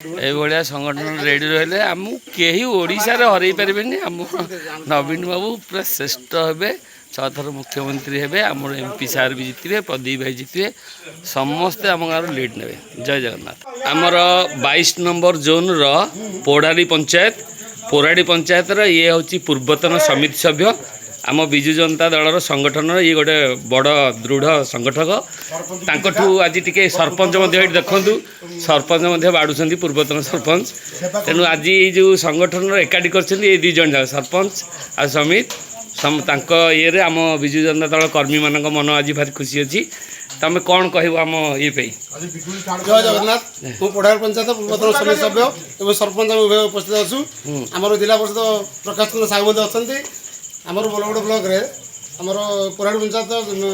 এইভাবে সংগঠন রেডি রহলে আমি কেহি ওড়িশার হরাই পারবেনি। আম নবীন বাবু পুরা শ্রেষ্ঠ হবে, 6 থর মুখ্যমন্ত্রী হবে। আমার এমপি সার বি জিতবে, প্রদীপ ভাই জিতবে, সমস্তে আম গাঁর লিড নেবে। জয় জগন্নাথ। আমার 22 নম্বর জোন্র পোড়াড়ি পঞ্চায়েतर ইয়ে হচ্ছে পূর্বতন সমিতি সভ্য। आम विजु जनता दलर संगठन ये गोटे बड़ दृढ़ संगठक। तांकठू आज टिके सरपंच देखु सरपंच बाढ़ुंट पूर्वतन सरपंच। तेणु आज जो संगठन एकाठी कर दुई जन जाक सरपंच आ समित ये आम विजु जनता दल कर्मी मान मन आज भारी खुशी अच्छी। तुम कौन कह आम ये जय जगन्नाथ। पोड़ारी पंचायत पूर्वतन समिति सभ्य और सरपंच उपस्थित अच्छु। आम जिला परिषद प्रकाश चंद्र साहू अच्छा। आमर बलगड़ ब्लक रे आमर पोड़ारी पंचायत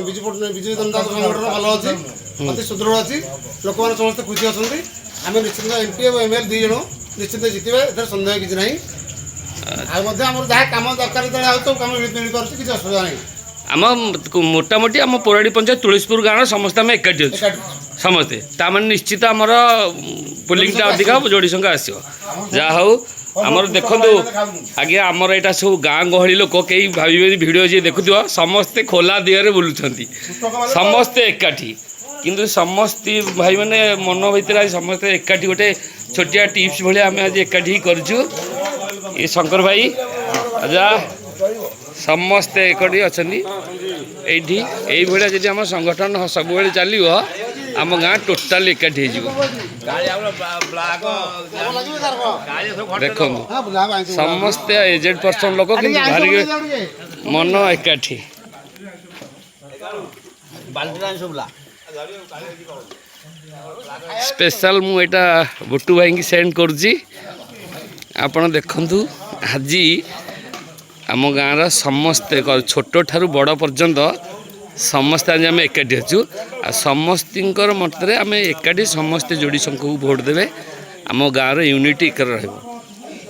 विजु जनता संगठन भल अच्छी, अति सुदृढ़ अच्छी। लोक मैंने समस्त खुशी अच्छा। आम निश्चित एमपी और एमएलए दुई जन निश्चित जितने ए सन्देह किसी ना। आम जहाँ कम दरकार सब कम मिल पार्टी किसी असुविधा नहीं। आम मोटामोटी आम पोड़ारी पंचायत तुलसीपुर गाँव समस्त आम एकाठी अच्छे समस्ते। ताମାନେ निश्चित आमर पुलिंग अधिक हम जोड़ी संख्या आसो जहाँ हूँ आमर देखु आगे आमर यहाँ सब गाँ गहली लोक कई भाई भिड जी देखु समस्ते खोला दिहरे बुलूँ समस्ते एकाठी। किंतु समस्त भाई मैंने मन भर आज समस्ते एकाठी गोटे छोटिया टिप्स भाई आम आज एकाठी करूँ। ये शंकर भाई आजा समस्ते एकाठी अच्छा ये भाया जी आम संगठन सब चलो आम गाँ टोटाल एकाठी हो देखो समस्ते एजेड पर्सन लोक कि भारी मन एकाठी। स्पेशल मुझा बुटू भाई की सेंड करुँची आपण देखु आज आम गाँव समस्ते छोट ठारू बड़ पर्यंत समस्ते आज आम एकाठी अच्छु। आ समस्तर मतरे आम एकाठी समस्ते जोड़ी संघ को भोट देवे आम गाँव यूनिटी कर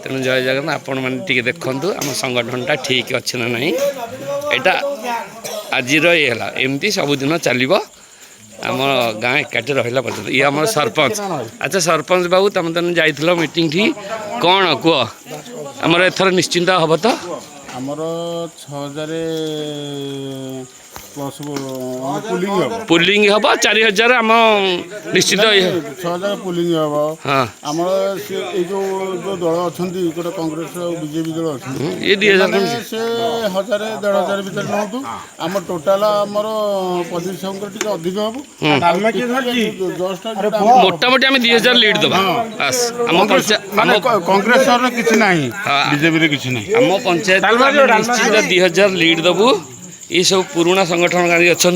तेणु जय जगन्नाथ। आपण मैंने टी देखु आम संगठनटा ठीक अच्छे ना नहीं यहाँ आज ये एमती सबुदिन चलो आम गाँ एकाठी रहा पर्यटन। ये आम सरपंच। अच्छा सरपंच बाबू तुम तो जाइल मीटिंग ठी कौन कह आमर एथर निश्चिंत हम तो आमर 6000 प्लस पुलिंग हम 4000 आम निश्चित 6000 पुलिंग हम। हाँ आमर जो दल अच्छा गोटे कांग्रेस बीजेपी दल अच्छा ये 2000 से 1000 1500 भर नौ आम टोटाल आमर पजिशन अधिक हम। मोटामोटी आम 2000 लीड दबा कांग्रेस किसी ना बीजेपी किसी ना आम पंचायत निश्चित 2000 लीड दबू। ये सब पुराना संगठन गाँव अच्छा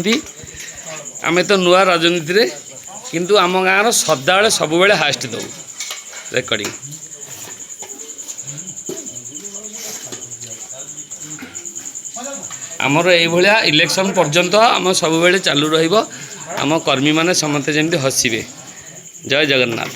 आम तो नुआ राजनीति रे किंतु आम गाँव सदाबे सब हास्ट दबू रेकर्डिंग। आमर ये इलेक्शन पर्यंत आम सब चालू रम कर्मी मैंने समस्ते जमी हसबे। जय जगन्नाथ।